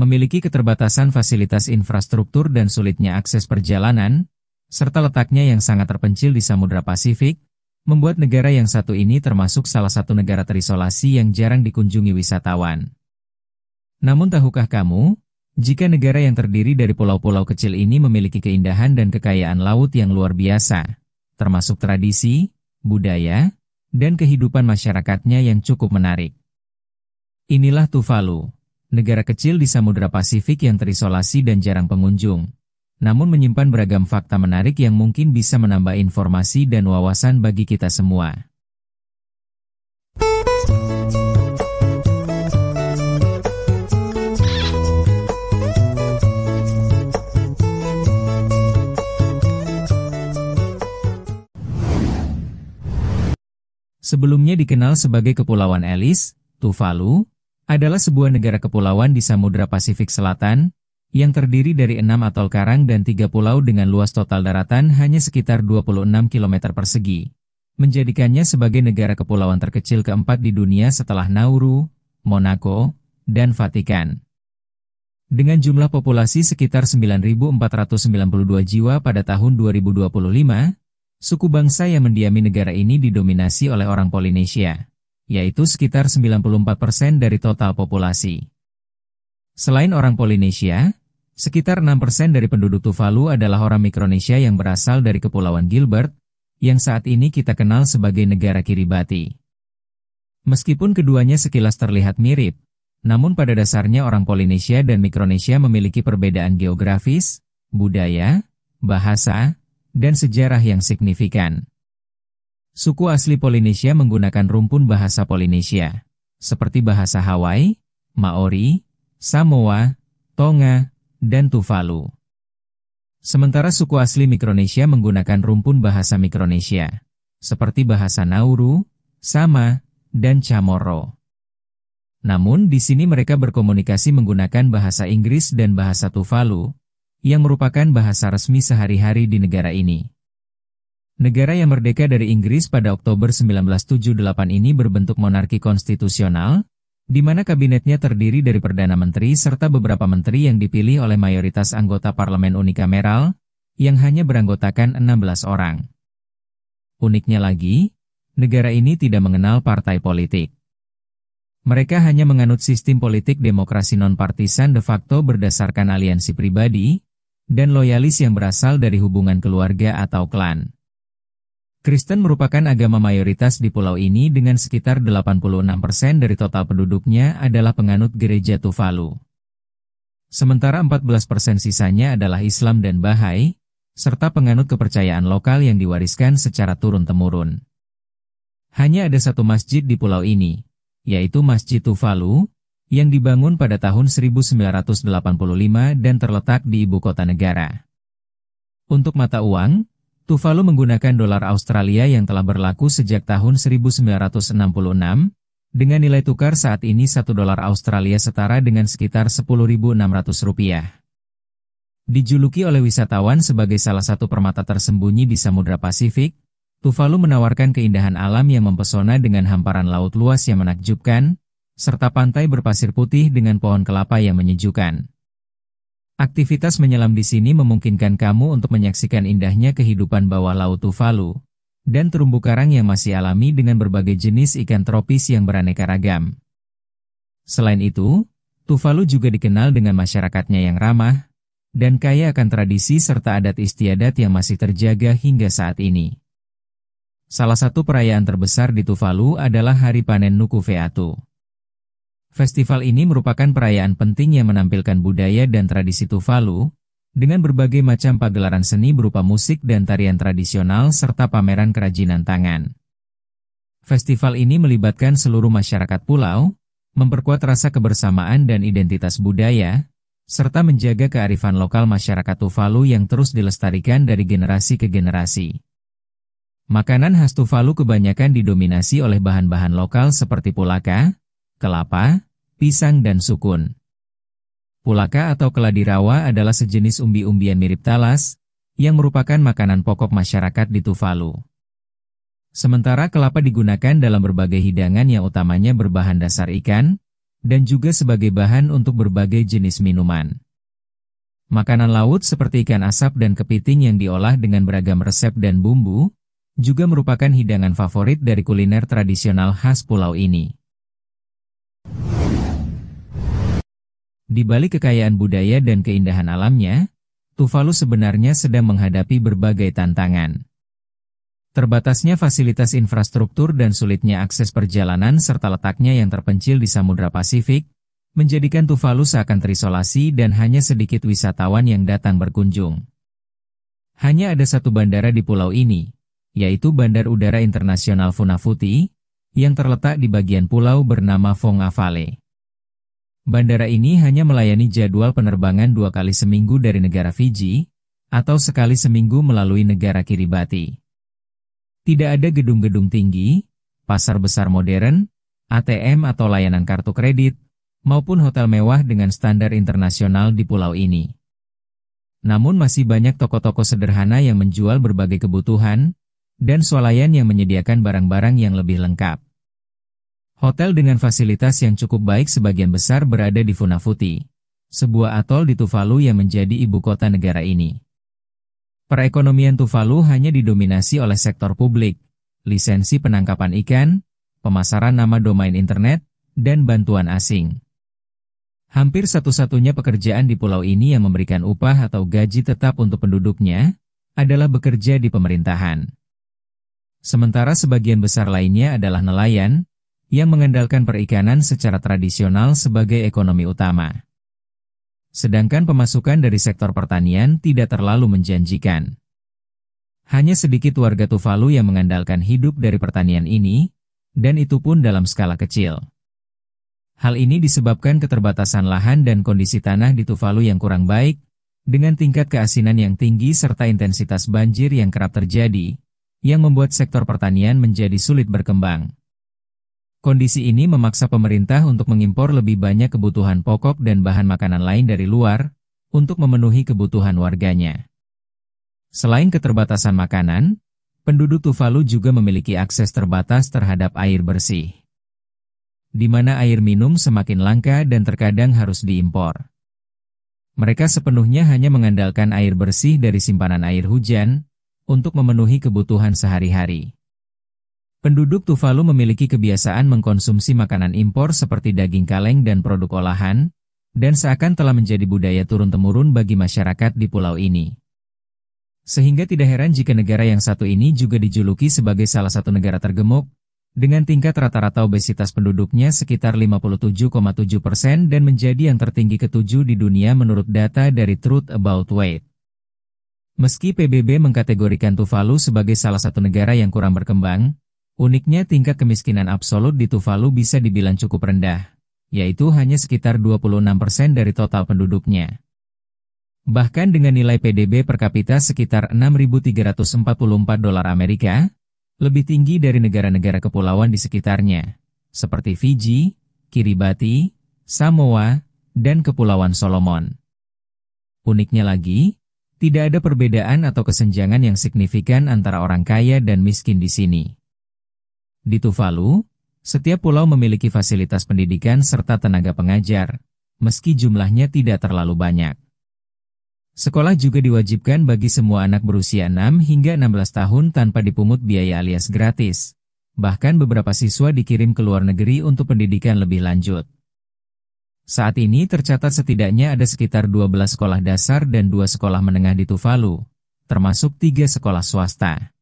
memiliki keterbatasan fasilitas infrastruktur dan sulitnya akses perjalanan, serta letaknya yang sangat terpencil di Samudra Pasifik, membuat negara yang satu ini termasuk salah satu negara terisolasi yang jarang dikunjungi wisatawan. Namun tahukah kamu, jika negara yang terdiri dari pulau-pulau kecil ini memiliki keindahan dan kekayaan laut yang luar biasa, termasuk tradisi, budaya, dan kehidupan masyarakatnya yang cukup menarik. Inilah Tuvalu, negara kecil di Samudra Pasifik yang terisolasi dan jarang pengunjung, namun menyimpan beragam fakta menarik yang mungkin bisa menambah informasi dan wawasan bagi kita semua. Sebelumnya dikenal sebagai Kepulauan Ellis, Tuvalu adalah sebuah negara kepulauan di Samudra Pasifik Selatan, yang terdiri dari 6 atol karang dan 3 pulau dengan luas total daratan hanya sekitar 26 km persegi, menjadikannya sebagai negara kepulauan terkecil keempat di dunia setelah Nauru, Monaco, dan Vatikan. Dengan jumlah populasi sekitar 9.492 jiwa pada tahun 2025, suku bangsa yang mendiami negara ini didominasi oleh orang Polinesia, yaitu sekitar 94% dari total populasi. Selain orang Polinesia, sekitar 6% dari penduduk Tuvalu adalah orang Mikronesia yang berasal dari Kepulauan Gilbert, yang saat ini kita kenal sebagai negara Kiribati. Meskipun keduanya sekilas terlihat mirip, namun pada dasarnya orang Polinesia dan Mikronesia memiliki perbedaan geografis, budaya, bahasa, dan sejarah yang signifikan. Suku asli Polinesia menggunakan rumpun bahasa Polinesia, seperti bahasa Hawaii, Maori, Samoa, Tonga, dan Tuvalu. Sementara suku asli Mikronesia menggunakan rumpun bahasa Mikronesia, seperti bahasa Nauru, Sama, dan Chamorro. Namun di sini mereka berkomunikasi menggunakan bahasa Inggris dan bahasa Tuvalu, yang merupakan bahasa resmi sehari-hari di negara ini. Negara yang merdeka dari Inggris pada Oktober 1978 ini berbentuk monarki konstitusional, di mana kabinetnya terdiri dari Perdana Menteri serta beberapa menteri yang dipilih oleh mayoritas anggota parlemen unikameral, yang hanya beranggotakan 16 orang. Uniknya lagi, negara ini tidak mengenal partai politik. Mereka hanya menganut sistem politik demokrasi non-partisan de facto berdasarkan aliansi pribadi, dan loyalis yang berasal dari hubungan keluarga atau klan. Kristen merupakan agama mayoritas di pulau ini dengan sekitar 86% dari total penduduknya adalah penganut gereja Tuvalu. Sementara 14% sisanya adalah Islam dan Bahai, serta penganut kepercayaan lokal yang diwariskan secara turun-temurun. Hanya ada satu masjid di pulau ini, yaitu Masjid Tuvalu, yang dibangun pada tahun 1985 dan terletak di ibu kota negara. Untuk mata uang, Tuvalu menggunakan dolar Australia yang telah berlaku sejak tahun 1966, dengan nilai tukar saat ini 1 dolar Australia setara dengan sekitar Rp10.600. Dijuluki oleh wisatawan sebagai salah satu permata tersembunyi di Samudra Pasifik, Tuvalu menawarkan keindahan alam yang mempesona dengan hamparan laut luas yang menakjubkan, serta pantai berpasir putih dengan pohon kelapa yang menyejukkan. Aktivitas menyelam di sini memungkinkan kamu untuk menyaksikan indahnya kehidupan bawah laut Tuvalu, dan terumbu karang yang masih alami dengan berbagai jenis ikan tropis yang beraneka ragam. Selain itu, Tuvalu juga dikenal dengan masyarakatnya yang ramah, dan kaya akan tradisi serta adat istiadat yang masih terjaga hingga saat ini. Salah satu perayaan terbesar di Tuvalu adalah Hari Panen Nuku'fea'tu. Festival ini merupakan perayaan penting yang menampilkan budaya dan tradisi Tuvalu, dengan berbagai macam pagelaran seni berupa musik dan tarian tradisional serta pameran kerajinan tangan. Festival ini melibatkan seluruh masyarakat pulau, memperkuat rasa kebersamaan dan identitas budaya, serta menjaga kearifan lokal masyarakat Tuvalu yang terus dilestarikan dari generasi ke generasi. Makanan khas Tuvalu kebanyakan didominasi oleh bahan-bahan lokal seperti pulaka, kelapa, pisang dan sukun. Pulaka atau keladi rawa adalah sejenis umbi-umbian mirip talas, yang merupakan makanan pokok masyarakat di Tuvalu. Sementara kelapa digunakan dalam berbagai hidangan yang utamanya berbahan dasar ikan, dan juga sebagai bahan untuk berbagai jenis minuman. Makanan laut seperti ikan asap dan kepiting yang diolah dengan beragam resep dan bumbu, juga merupakan hidangan favorit dari kuliner tradisional khas pulau ini. Di balik kekayaan budaya dan keindahan alamnya, Tuvalu sebenarnya sedang menghadapi berbagai tantangan. Terbatasnya fasilitas infrastruktur dan sulitnya akses perjalanan serta letaknya yang terpencil di Samudra Pasifik, menjadikan Tuvalu seakan terisolasi dan hanya sedikit wisatawan yang datang berkunjung. Hanya ada satu bandara di pulau ini, yaitu Bandar Udara Internasional Funafuti, yang terletak di bagian pulau bernama Fonga Vale. Bandara ini hanya melayani jadwal penerbangan 2 kali seminggu dari negara Fiji, atau sekali seminggu melalui negara Kiribati. Tidak ada gedung-gedung tinggi, pasar besar modern, ATM atau layanan kartu kredit, maupun hotel mewah dengan standar internasional di pulau ini. Namun masih banyak toko-toko sederhana yang menjual berbagai kebutuhan, dan swalayan yang menyediakan barang-barang yang lebih lengkap. Hotel dengan fasilitas yang cukup baik sebagian besar berada di Funafuti, sebuah atol di Tuvalu yang menjadi ibu kota negara ini. Perekonomian Tuvalu hanya didominasi oleh sektor publik, lisensi penangkapan ikan, pemasaran nama domain internet, dan bantuan asing. Hampir satu-satunya pekerjaan di pulau ini yang memberikan upah atau gaji tetap untuk penduduknya adalah bekerja di pemerintahan. Sementara sebagian besar lainnya adalah nelayan yang mengandalkan perikanan secara tradisional sebagai ekonomi utama. Sedangkan pemasukan dari sektor pertanian tidak terlalu menjanjikan. Hanya sedikit warga Tuvalu yang mengandalkan hidup dari pertanian ini, dan itu pun dalam skala kecil. Hal ini disebabkan keterbatasan lahan dan kondisi tanah di Tuvalu yang kurang baik, dengan tingkat keasinan yang tinggi serta intensitas banjir yang kerap terjadi, yang membuat sektor pertanian menjadi sulit berkembang. Kondisi ini memaksa pemerintah untuk mengimpor lebih banyak kebutuhan pokok dan bahan makanan lain dari luar, untuk memenuhi kebutuhan warganya. Selain keterbatasan makanan, penduduk Tuvalu juga memiliki akses terbatas terhadap air bersih, di mana air minum semakin langka dan terkadang harus diimpor. Mereka sepenuhnya hanya mengandalkan air bersih dari simpanan air hujan untuk memenuhi kebutuhan sehari-hari. Penduduk Tuvalu memiliki kebiasaan mengkonsumsi makanan impor seperti daging kaleng dan produk olahan, dan seakan telah menjadi budaya turun-temurun bagi masyarakat di pulau ini. Sehingga tidak heran jika negara yang satu ini juga dijuluki sebagai salah satu negara tergemuk, dengan tingkat rata-rata obesitas penduduknya sekitar 57,7% dan menjadi yang tertinggi ke-7 di dunia menurut data dari Truth About Weight. Meski PBB mengkategorikan Tuvalu sebagai salah satu negara yang kurang berkembang, uniknya tingkat kemiskinan absolut di Tuvalu bisa dibilang cukup rendah, yaitu hanya sekitar 26% dari total penduduknya. Bahkan dengan nilai PDB per kapita sekitar $6.344 Amerika, lebih tinggi dari negara-negara kepulauan di sekitarnya, seperti Fiji, Kiribati, Samoa, dan Kepulauan Solomon. Uniknya lagi, tidak ada perbedaan atau kesenjangan yang signifikan antara orang kaya dan miskin di sini. Di Tuvalu, setiap pulau memiliki fasilitas pendidikan serta tenaga pengajar, meski jumlahnya tidak terlalu banyak. Sekolah juga diwajibkan bagi semua anak berusia 6 hingga 16 tahun tanpa dipungut biaya alias gratis. Bahkan beberapa siswa dikirim ke luar negeri untuk pendidikan lebih lanjut. Saat ini tercatat setidaknya ada sekitar 12 sekolah dasar dan 2 sekolah menengah di Tuvalu, termasuk 3 sekolah swasta.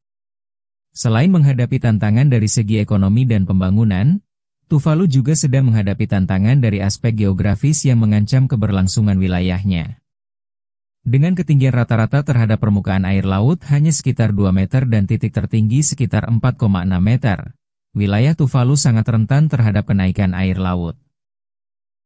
Selain menghadapi tantangan dari segi ekonomi dan pembangunan, Tuvalu juga sedang menghadapi tantangan dari aspek geografis yang mengancam keberlangsungan wilayahnya. Dengan ketinggian rata-rata terhadap permukaan air laut hanya sekitar 2 meter dan titik tertinggi sekitar 4,6 meter, wilayah Tuvalu sangat rentan terhadap kenaikan air laut.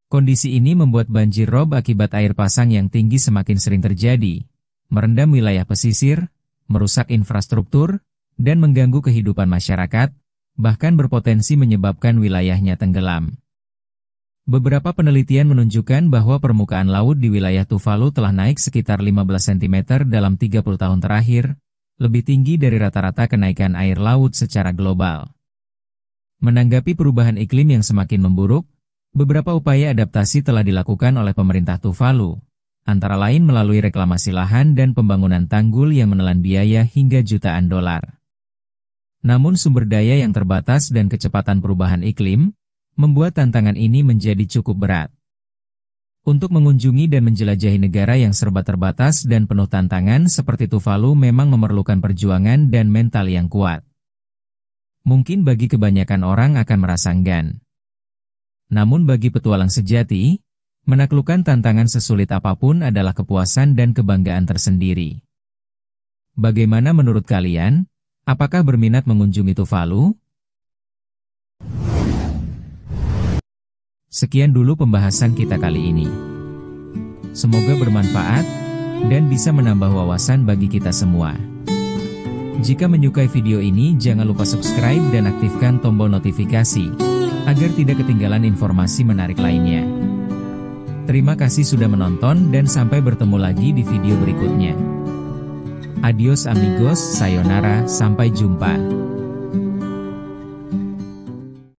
Kondisi ini membuat banjir rob akibat air pasang yang tinggi semakin sering terjadi, merendam wilayah pesisir, merusak infrastruktur, dan mengganggu kehidupan masyarakat, bahkan berpotensi menyebabkan wilayahnya tenggelam. Beberapa penelitian menunjukkan bahwa permukaan laut di wilayah Tuvalu telah naik sekitar 15 cm dalam 30 tahun terakhir, lebih tinggi dari rata-rata kenaikan air laut secara global. Menanggapi perubahan iklim yang semakin memburuk, Beberapa upaya adaptasi telah dilakukan oleh pemerintah Tuvalu, antara lain melalui reklamasi lahan dan pembangunan tanggul yang menelan biaya hingga jutaan dolar. Namun sumber daya yang terbatas dan kecepatan perubahan iklim, membuat tantangan ini menjadi cukup berat. Untuk mengunjungi dan menjelajahi negara yang serba terbatas dan penuh tantangan seperti Tuvalu memang memerlukan perjuangan dan mental yang kuat. Mungkin bagi kebanyakan orang akan merasa enggan. Namun bagi petualang sejati, menaklukkan tantangan sesulit apapun adalah kepuasan dan kebanggaan tersendiri. Bagaimana menurut kalian? Apakah berminat mengunjungi Tuvalu? Sekian dulu pembahasan kita kali ini. Semoga bermanfaat dan bisa menambah wawasan bagi kita semua. Jika menyukai video ini, jangan lupa subscribe dan aktifkan tombol notifikasi agar tidak ketinggalan informasi menarik lainnya. Terima kasih sudah menonton dan sampai bertemu lagi di video berikutnya. Adios amigos, sayonara, sampai jumpa.